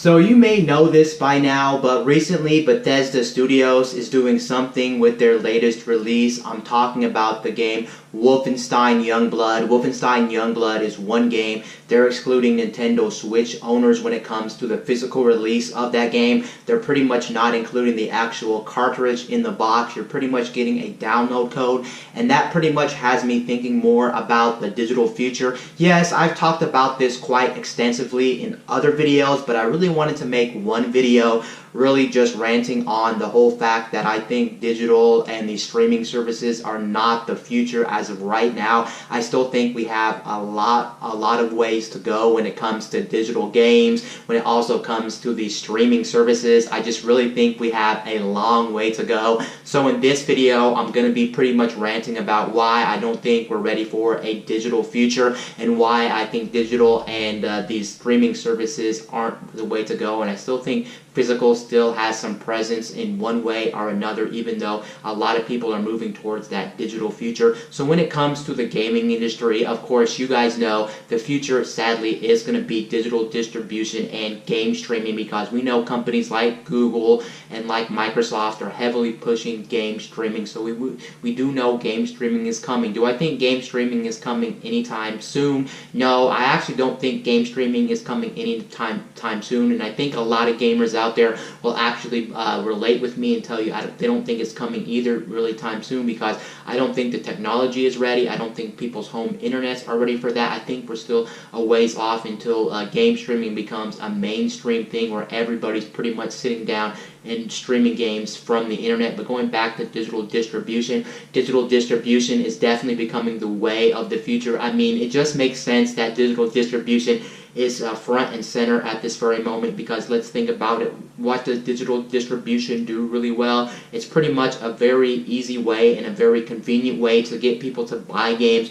So you may know this by now, but recently Bethesda Studios is doing something with their latest release. I'm talking about the game Wolfenstein Youngblood. Wolfenstein Youngblood is one game. They're excluding Nintendo Switch owners when it comes to the physical release of that game. They're pretty much not including the actual cartridge in the box. You're pretty much getting a download code, and that pretty much has me thinking more about the digital future. Yes, I've talked about this quite extensively in other videos, but I really wanted to make one video really just ranting on the whole fact that I think digital and these streaming services are not the future as of right now. I still think we have a lot of ways to go when it comes to digital games, when it also comes to these streaming services. I just really think we have a long way to go. So in this video, I'm going to be pretty much ranting about why I don't think we're ready for a digital future and why I think digital and these streaming services aren't the way to go. And I still think physical still has some presence in one way or another, even though a lot of people are moving towards that digital future. So when it comes to the gaming industry, of course, you guys know the future, sadly, is going to be digital distribution and game streaming, because we know companies like Google and like Microsoft are heavily pushing game streaming. So we do know game streaming is coming. Do I think game streaming is coming anytime soon? No, I actually don't think game streaming is coming anytime soon, and I think a lot of gamers out there will actually relate with me and tell you they don't think it's coming either really time soon, because I don't think the technology is ready. I don't think people's home internets are ready for that. I think we're still a ways off until game streaming becomes a mainstream thing where everybody's pretty much sitting down and streaming games from the internet. But going back to digital distribution is definitely becoming the way of the future. I mean, it just makes sense that digital distribution is front and center at this very moment, because let's think about it. What does digital distribution do really well? It's pretty much a very easy way and a very convenient way to get people to buy games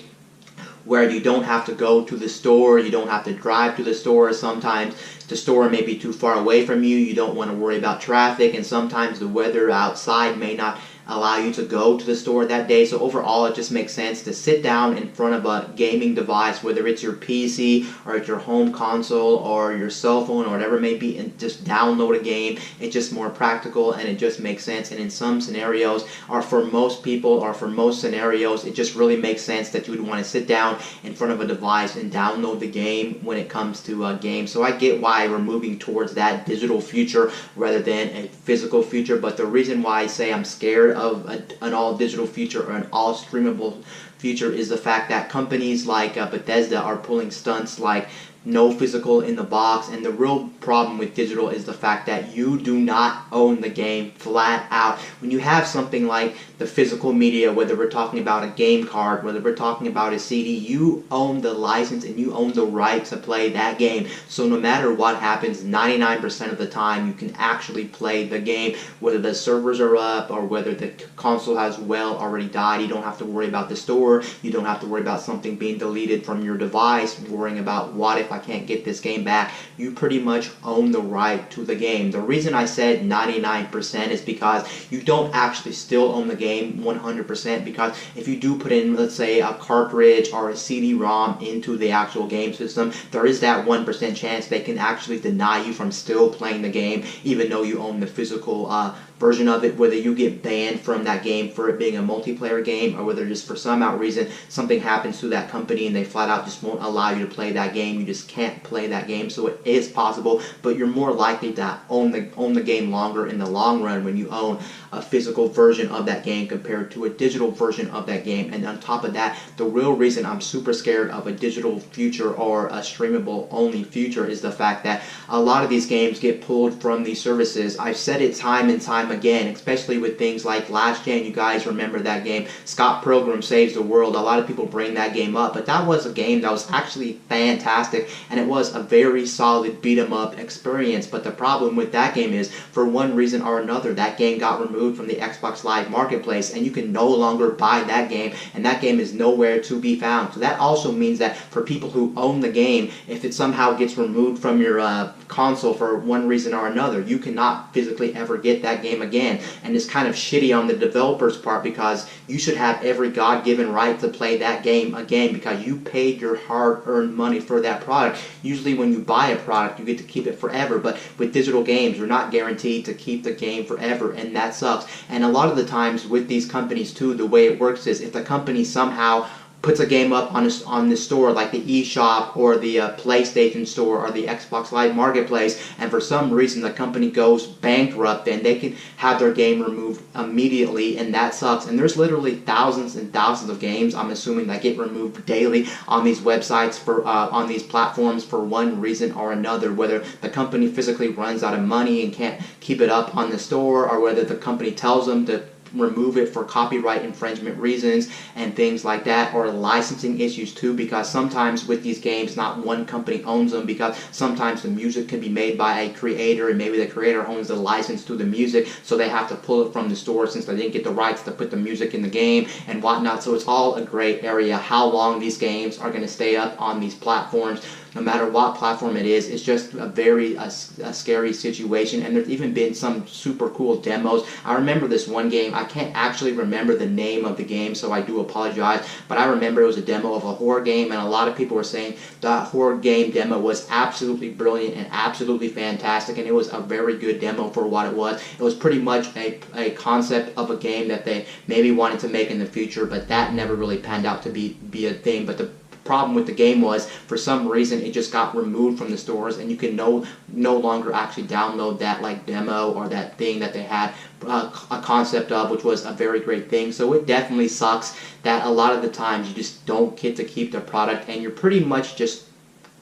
where you don't have to go to the store, you don't have to drive to the store. Sometimes the store may be too far away from you, you don't want to worry about traffic, and sometimes the weather outside may not allow you to go to the store that day. So overall, it just makes sense to sit down in front of a gaming device, whether it's your PC or it's your home console or your cell phone or whatever it may be, and just download a game. It's just more practical and it just makes sense. And in some scenarios, or for most people or for most scenarios, it just really makes sense that you would want to sit down in front of a device and download the game when it comes to games. So I get why we're moving towards that digital future rather than a physical future, but the reason why I say I'm scared of an all-digital future or an all-streamable future is the fact that companies like Bethesda are pulling stunts like no physical in the box, and the real problem with digital is the fact that you do not own the game flat out. When you have something like the physical media, whether we're talking about a game card, whether we're talking about a CD, you own the license and you own the right to play that game. So no matter what happens, 99% of the time you can actually play the game, whether the servers are up or whether the console has already died. You don't have to worry about the store, you don't have to worry about something being deleted from your device, worrying about what if I can't get this game back. You pretty much own the right to the game. The reason I said 99% is because you don't actually still own the game 100%, because if you do put in, let's say, a cartridge or a CD-ROM into the actual game system, there is that 1% chance they can actually deny you from still playing the game, even though you own the physical version of it, whether you get banned from that game for it being a multiplayer game, or whether just for some odd reason something happens to that company and they flat out just won't allow you to play that game. You just can't play that game. So it is possible, but you're more likely to own the game longer in the long run when you own a physical version of that game compared to a digital version of that game. And on top of that, the real reason I'm super scared of a digital future or a streamable only future is the fact that a lot of these games get pulled from these services. I've said it time and time again, especially with things like last gen. You guys remember that game, Scott Pilgrim Saves the World. A lot of people bring that game up, but that was a game that was actually fantastic, and it was a very solid beat 'em up experience. But the problem with that game is, for one reason or another, that game got removed from the Xbox Live Marketplace, and you can no longer buy that game, and that game is nowhere to be found. So that also means that for people who own the game, if it somehow gets removed from your console for one reason or another, you cannot physically ever get that game game again. And it's kind of shitty on the developer's part, because you should have every God-given right to play that game again, because you paid your hard-earned money for that product. Usually when you buy a product, you get to keep it forever, but with digital games, you're not guaranteed to keep the game forever, and that sucks. And a lot of the times with these companies too, the way it works is if the company somehow puts a game up on the store, like the eShop or the PlayStation Store or the Xbox Live Marketplace, and for some reason the company goes bankrupt, then they can have their game removed immediately, and that sucks. And there's literally thousands and thousands of games, I'm assuming, that get removed daily on these websites, for on these platforms, for one reason or another, whether the company physically runs out of money and can't keep it up on the store, or whether the company tells them to remove it for copyright infringement reasons and things like that, or licensing issues too, because sometimes with these games not one company owns them, because sometimes the music can be made by a creator and maybe the creator owns the license to the music, so they have to pull it from the store since they didn't get the rights to put the music in the game and whatnot. So it's all a gray area how long these games are going to stay up on these platforms. No matter what platform it is, it's just a very scary situation. And there's even been some super cool demos. I remember this one game, I can't actually remember the name of the game, so I do apologize, but I remember it was a demo of a horror game, and a lot of people were saying that horror game demo was absolutely brilliant and absolutely fantastic, and it was a very good demo for what it was. It was pretty much a concept of a game that they maybe wanted to make in the future, but that never really panned out to be a thing. But the problem with the game was, for some reason, it just got removed from the stores, and you can no longer actually download that like demo or that thing that they had a concept of, which was a very great thing. So it definitely sucks that a lot of the times you just don't get to keep the product, and you're pretty much just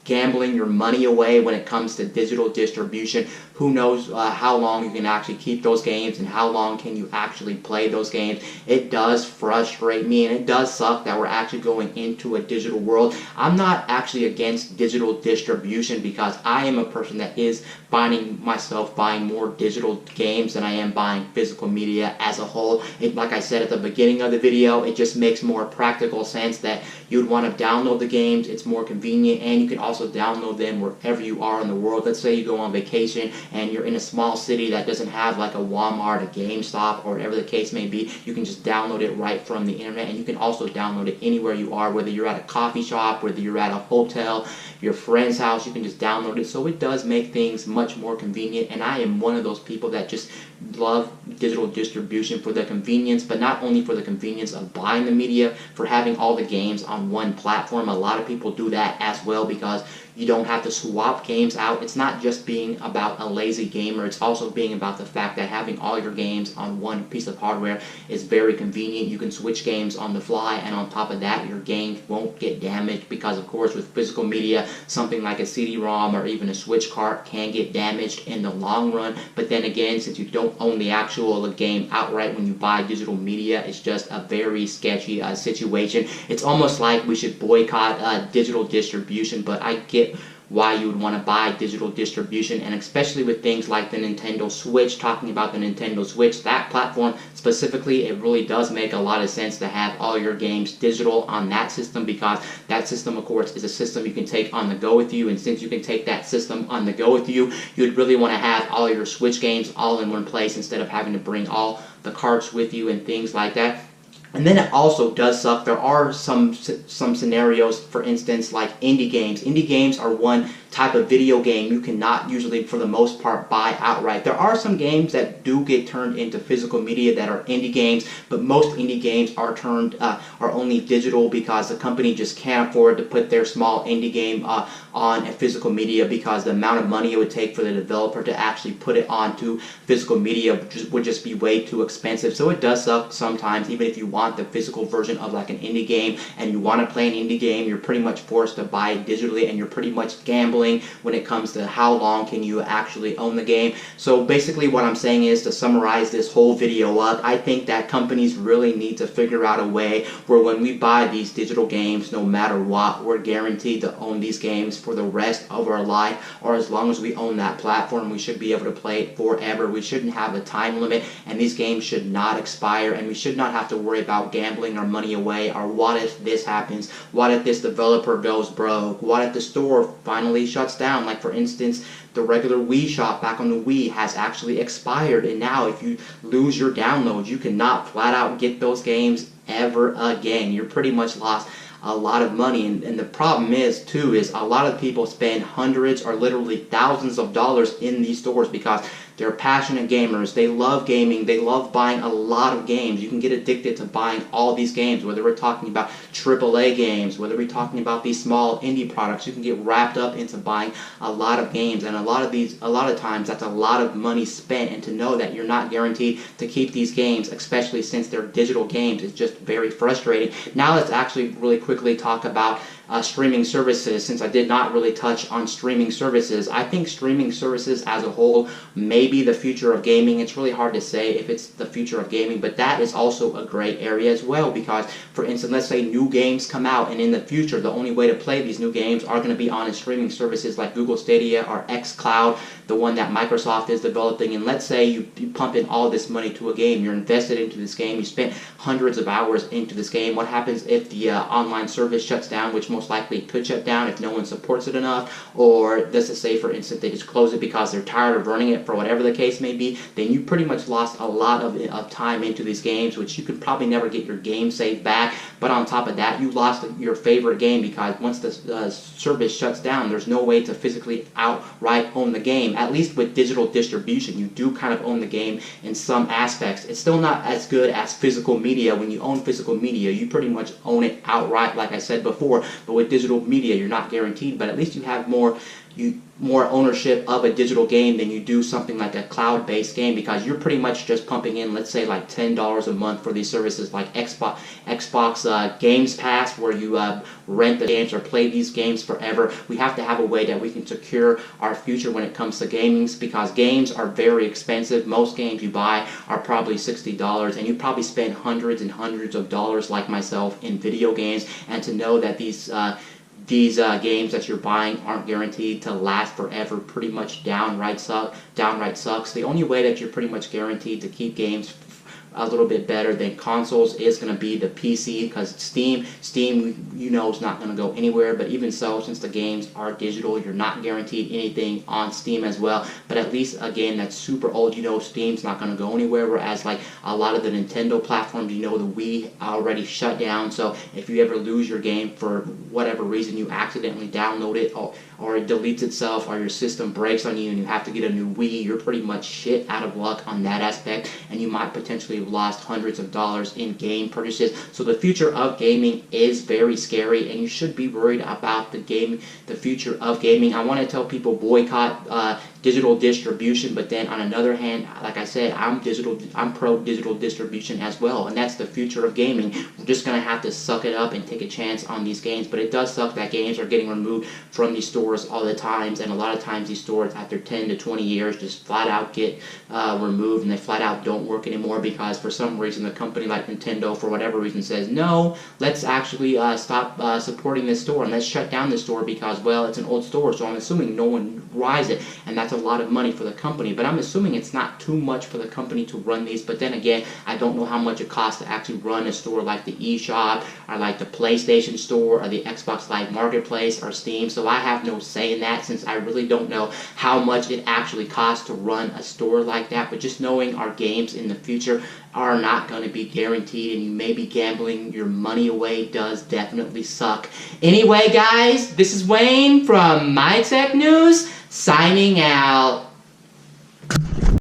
gambling your money away when it comes to digital distribution. Who knows how long you can actually keep those games and how long can you actually play those games. It does frustrate me, and it does suck that we're actually going into a digital world. I'm not actually against digital distribution, because I am a person that is finding myself buying more digital games than I am buying physical media as a whole. Like I said at the beginning of the video, it just makes more practical sense that you'd want to download the games. It's more convenient, and you can also download them wherever you are in the world. Let's say you go on vacation and you're in a small city that doesn't have like a Walmart, a GameStop, or whatever the case may be. You can just download it right from the internet, and you can also download it anywhere you are, whether you're at a coffee shop, whether you're at a hotel, your friend's house, you can just download it. So it does make things much more convenient, and I am one of those people that just love digital distribution for the convenience, but not only for the convenience of buying the media, for having all the games on one platform. A lot of people do that as well, because you don't have to swap games out. It's not just being about a lazy gamer, it's also being about the fact that having all your games on one piece of hardware is very convenient. You can switch games on the fly, and on top of that, your games won't get damaged, because of course with physical media, something like a CD-ROM or even a switch card can get damaged in the long run. But then again, since you don't own the actual game outright when you buy digital media, it's just a very sketchy situation. It's almost like we should boycott digital distribution, but I get why you would want to buy digital distribution, and especially with things like the Nintendo Switch. Talking about the Nintendo Switch, that platform specifically, it really does make a lot of sense to have all your games digital on that system, because that system, of course, is a system you can take on the go with you, and since you can take that system on the go with you, you'd really want to have all your Switch games all in one place instead of having to bring all the carts with you and things like that. And then it also does suck. There are some scenarios, for instance, like indie games. Indie games are one type of video game you cannot usually, for the most part, buy outright. There are some games that do get turned into physical media that are indie games, but most indie games are are only digital, because the company just can't afford to put their small indie game on a physical media, because the amount of money it would take for the developer to actually put it onto physical media would just be way too expensive. So it does suck sometimes. Even if you want the physical version of like an indie game and you want to play an indie game, you're pretty much forced to buy it digitally, and you're pretty much gambling when it comes to how long can you actually own the game. So basically what I'm saying is, to summarize this whole video up, I think that companies really need to figure out a way where when we buy these digital games, no matter what, we're guaranteed to own these games for the rest of our life, or as long as we own that platform, we should be able to play it forever. We shouldn't have a time limit, and these games should not expire, and we should not have to worry about gambling our money away, or what if this happens, what if this developer goes broke, what if the store finally shuts down. Like for instance, the regular Wii shop back on the Wii has actually expired, and now if you lose your downloads, you cannot flat out get those games ever again. You're pretty much lost a lot of money, and the problem is too is a lot of people spend hundreds or literally thousands of dollars in these stores because they're passionate gamers. They love gaming. They love buying a lot of games. You can get addicted to buying all these games, whether we're talking about AAA games, whether we're talking about these small indie products. You can get wrapped up into buying a lot of games, and a lot of times that's a lot of money spent, and to know that you're not guaranteed to keep these games, especially since they're digital games, is just very frustrating. Now let's actually really quickly talk about streaming services, since I did not really touch on streaming services. I think streaming services as a whole may be the future of gaming. It's really hard to say if it's the future of gaming, but that is also a great area as well, because for instance, let's say new games come out, and in the future the only way to play these new games are going to be on streaming services like Google Stadia or xCloud, the one that Microsoft is developing. And let's say you pump in all this money to a game, you're invested into this game, you spent hundreds of hours into this game. What happens if the online service shuts down, which most likely could shut down if no one supports it enough, or let's just say for instance they just close it because they're tired of running it for whatever the case may be, then you pretty much lost a lot of time into these games, which you could probably never get your game save back. But on top of that, you lost your favorite game, because once the service shuts down, there's no way to physically outright own the game. At least with digital distribution, you do kind of own the game in some aspects. It's still not as good as physical media. When you own physical media, you pretty much own it outright, like I said before. But with digital media, you're not guaranteed, but at least you have more ownership of a digital game than you do something like a cloud-based game, because you're pretty much just pumping in, let's say, like $10 a month for these services like Xbox Games Pass, where you rent the games or play these games forever. We have to have a way that we can secure our future when it comes to gaming, because games are very expensive. Most games you buy are probably $60, and you probably spend hundreds and hundreds of dollars, like myself, in video games. And to know that these games that you're buying aren't guaranteed to last forever pretty much downright sucks. The only way that you're pretty much guaranteed to keep games a little bit better than consoles is going to be the PC, because Steam you know is not going to go anywhere. But even so, since the games are digital, you're not guaranteed anything on Steam as well. But at least a game that's super old, you know Steam's not going to go anywhere, whereas like a lot of the Nintendo platforms, you know the Wii already shut down. So if you ever lose your game for whatever reason, you accidentally download it, or it deletes itself, or your system breaks on you and you have to get a new Wii, you're pretty much shit out of luck on that aspect, and you might potentially have lost hundreds of dollars in game purchases. So the future of gaming is very scary, and you should be worried about the future of gaming. I want to tell people boycott digital distribution, but then on another hand, like I said, I'm pro digital distribution as well, and that's the future of gaming. We're just gonna have to suck it up and take a chance on these games. But it does suck that games are getting removed from these stores all the times, and a lot of times these stores after 10 to 20 years just flat out get removed, and they flat out don't work anymore, because for some reason the company like Nintendo, for whatever reason, says no, let's actually stop supporting this store, and let's shut down this store because, well, it's an old store. So I'm assuming no one buys it, and that's a lot of money for the company. But I'm assuming it's not too much for the company to run these. But then again, I don't know how much it costs to actually run a store like the eShop, or like the PlayStation Store, or the Xbox Live Marketplace, or Steam. So I have no say in that, since I really don't know how much it actually costs to run a store like that. But just knowing our games in the future are not going to be guaranteed, and you may be gambling your money away, does definitely suck. Anyway, guys, this is Wayne from MyTech News, signing out.